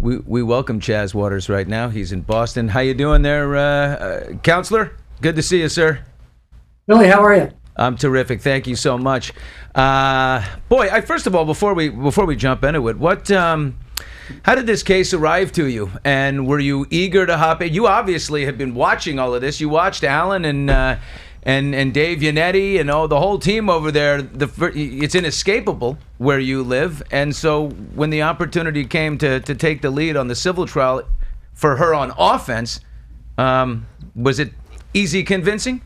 We welcome Chaz Waters right now. He's in Boston. How you doing there, counselor? Good to see you, sir. Billy, how are you? I'm terrific. Thank you so much. First of all, before we jump into it, how did this case arrive to you? And were you eager to hop in? You obviously have been watching all of this. You watched Alan and Dave Yannetti and the whole team over there. It's inescapable where you live. And so when the opportunity came to take the lead on the civil trial for her on offense, was it easy convincing?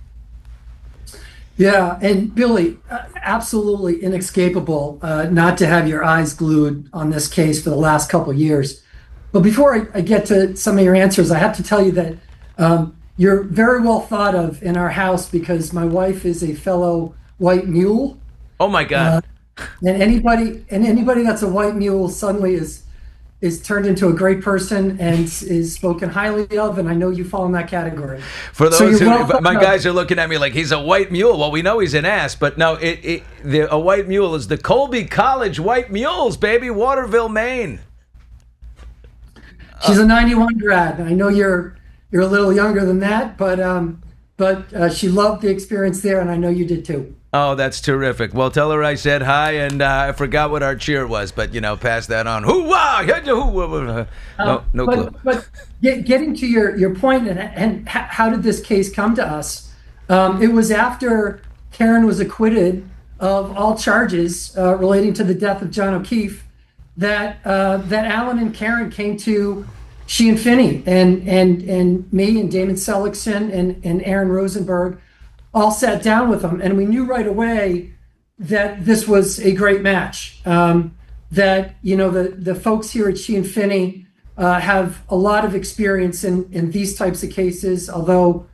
Yeah, and Billy, absolutely inescapable not to have your eyes glued on this case for the last couple of years. But before I get to some of your answers, I have to tell you that you're very well thought of in our house because my wife is a fellow white mule. Oh my God! And anybody that's a white mule suddenly is turned into a great person and is spoken highly of, and I know you fall in that category. For those my guys are looking at me like he's a white mule. Well, we know he's an ass, but no, a white mule is the Colby College White Mules, baby, Waterville, Maine. She's a 91 grad. I know you're a little younger than that, but she loved the experience there, and I know you did too. Oh, that's terrific. Well, tell her I said hi, and I forgot what our cheer was, but, pass that on. Hoo-wah! No clue. But getting to your point, and how did this case come to us? It was after Karen was acquitted of all charges relating to the death of John O'Keefe that Alan and Karen came to Sheehan Finney and me and Damon Seligson and Aaron Rosenberg all sat down with them, and we knew right away that this was a great match. That the folks here at Sheehan Finney have a lot of experience in these types of cases, although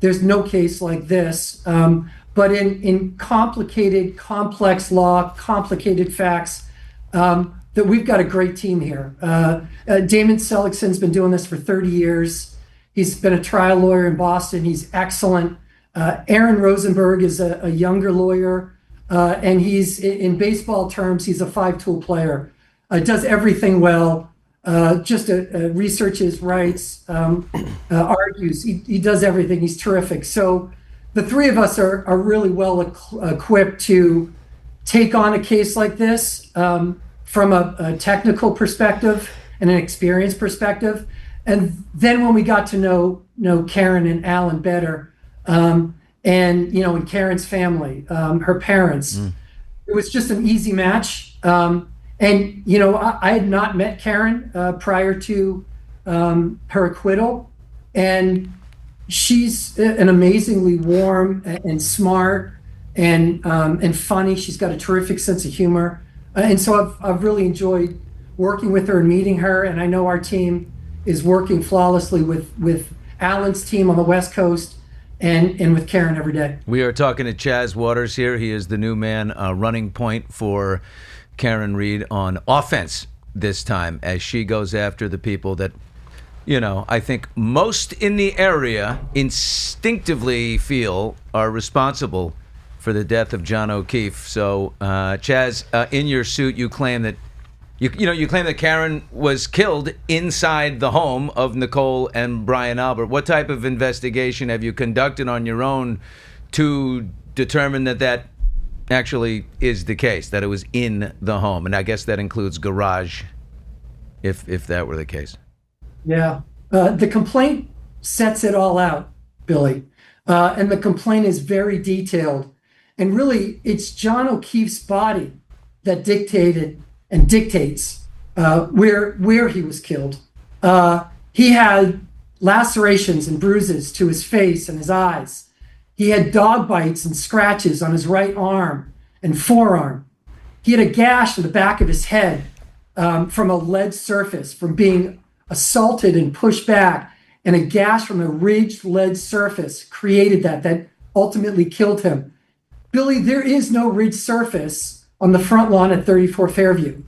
there's no case like this. But in complicated, complex law, complicated facts, that we've got a great team here. Damon Seligson's been doing this for 30 years. He's been a trial lawyer in Boston. He's excellent. Aaron Rosenberg is a younger lawyer, and he's, in baseball terms, he's a five-tool player. Does everything well, researches, writes, argues. He does everything. He's terrific. So the three of us are really well equipped to take on a case like this from a technical perspective and an experience perspective. And then when we got to know Karen and Alan better, and Karen's family, her parents, it was just an easy match. I had not met Karen prior to her acquittal, and she's an amazingly warm and smart and funny. She's got a terrific sense of humor, and so I've really enjoyed working with her and meeting her. And I know our team is working flawlessly with Alan's team on the West Coast. And with Karen every day. We are talking to Chaz Waters here. He is the new man running point for Karen Reed on offense this time as she goes after the people that, I think most in the area instinctively feel are responsible for the death of John O'Keefe. So, Chaz, in your suit, you claim that you claim that Karen was killed inside the home of Nicole and Brian Albert. What type of investigation have you conducted on your own to determine that actually is the case, that it was in the home? And I guess that includes garage, if that were the case. Yeah. The complaint sets it all out, Billy. And the complaint is very detailed. And really, it's John O'Keefe's body that dictates where he was killed. He had lacerations and bruises to his face and his eyes. He had dog bites and scratches on his right arm and forearm. He had a gash in the back of his head from a lead surface, from being assaulted and pushed back, and a gash from a ridged lead surface created that ultimately killed him. Billy, there is no ridged surface on the front lawn at 34 Fairview.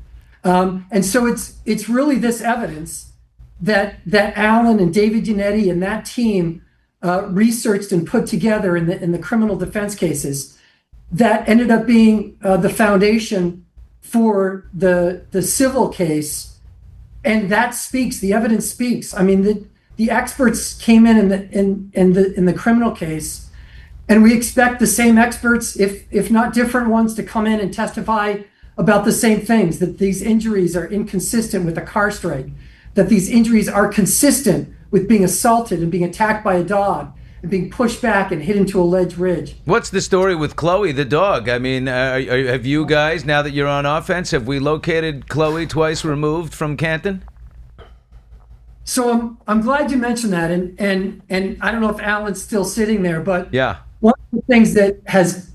And so it's really this evidence that Alan and David Yannetti and that team researched and put together in the criminal defense cases that ended up being the foundation for the civil case And that speaks, the evidence speaks. I mean, the experts came in the criminal case, and we expect the same experts, if not different ones, to come in and testify about the same things, that these injuries are inconsistent with a car strike, that these injuries are consistent with being assaulted and being attacked by a dog and being pushed back and hit into a ledge ridge. What's the story with Chloe, the dog? I mean, have you guys, now that you're on offense, have we located Chloe twice removed from Canton? So I'm glad you mentioned that, and I don't know if Alan's still sitting there, but yeah, one of the things that has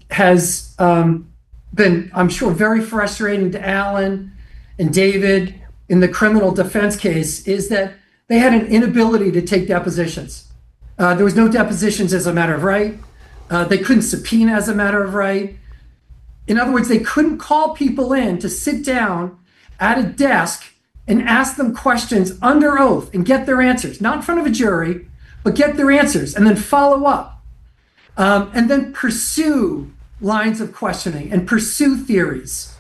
been, I'm sure, very frustrating to Alan and David in the criminal defense case is that they had an inability to take depositions. There was no depositions as a matter of right. They couldn't subpoena as a matter of right. In other words, they couldn't call people in to sit down at a desk and ask them questions under oath and get their answers, not in front of a jury, but get their answers and then follow up, and then pursue lines of questioning and pursue theories.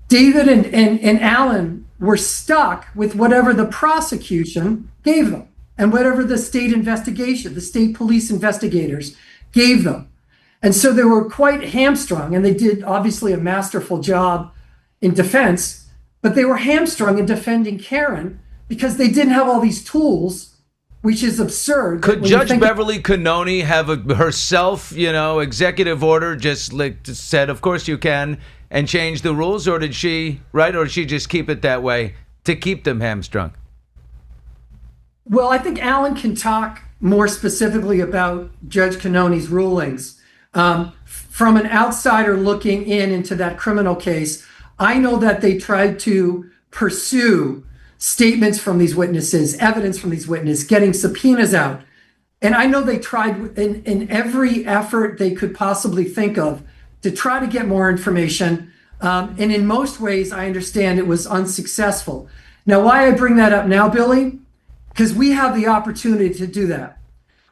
David and Alan were stuck with whatever the prosecution gave them and whatever the state investigation, the state police investigators gave them. And so they were quite hamstrung, and they did obviously a masterful job in defense, but they were hamstrung in defending Karen because they didn't have all these tools, which is absurd. Could Judge Beverly Cannoni have herself, executive order just said, of course you can, and change the rules? Or did she, or did she just keep it that way to keep them hamstrung? Well, I think Alan can talk more specifically about Judge Cannoni's rulings. From an outsider looking into that criminal case, I know that they tried to pursue statements from these witnesses, evidence from these witnesses, getting subpoenas out. And I know they tried in every effort they could possibly think of to try to get more information. And in most ways, I understand it was unsuccessful. Now, why I bring that up now, Billy? Because we have the opportunity to do that.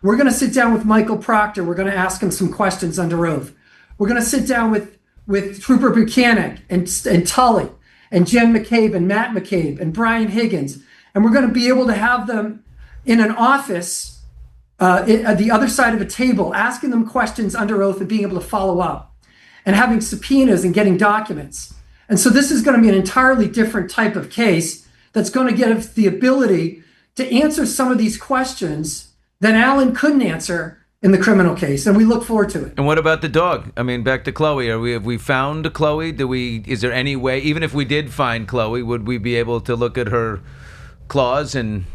We're going to sit down with Michael Proctor. We're going to ask him some questions under oath. We're going to sit down with Trooper Buchanan and Tully and Jen McCabe and Matt McCabe and Brian Higgins. And we're going to be able to have them in an office at the other side of a table, asking them questions under oath and being able to follow up and having subpoenas and getting documents. And so this is going to be an entirely different type of case that's going to give us the ability to answer some of these questions that Alan couldn't answer in the criminal case, and we look forward to it. And what about the dog? I mean, back to Chloe. Have we found Chloe? Is there any way, even if we did find Chloe, would we be able to look at her claws and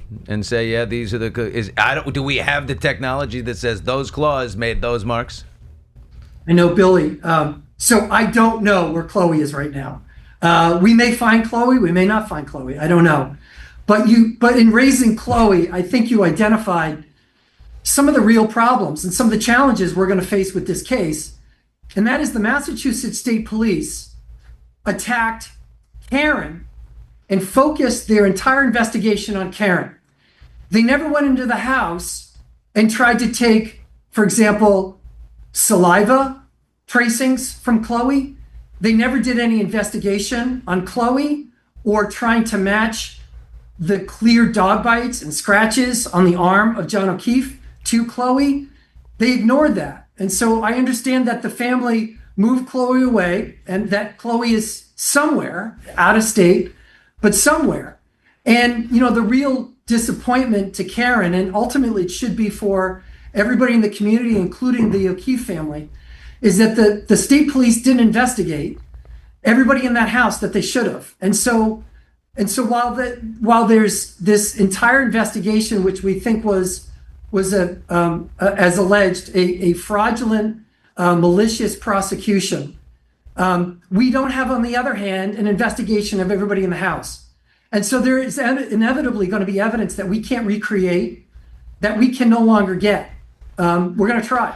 say, yeah, these are do we have the technology that says those claws made those marks? I know, Billy. So I don't know where Chloe is right now. We may find Chloe, we may not find Chloe. I don't know. But in raising Chloe, I think you identified some of the real problems and some of the challenges we're going to face with this case. And that is the Massachusetts State Police attacked Karen and focused their entire investigation on Karen. They never went into the house and tried to take, for example, saliva tracings from Chloe. They never did any investigation on Chloe or trying to match the clear dog bites and scratches on the arm of John O'Keefe to Chloe. They ignored that. And so I understand that the family moved Chloe away and that Chloe is somewhere out of state, but somewhere. And, the real disappointment to Karen, and ultimately it should be for everybody in the community, including the O'Keefe family, is that the state police didn't investigate everybody in that house that they should have. And so while there's this entire investigation, which we think was as alleged, a fraudulent, malicious prosecution, we don't have, on the other hand, an investigation of everybody in the house. And so there is inevitably going to be evidence that we can't recreate, that we can no longer get. We're going to try.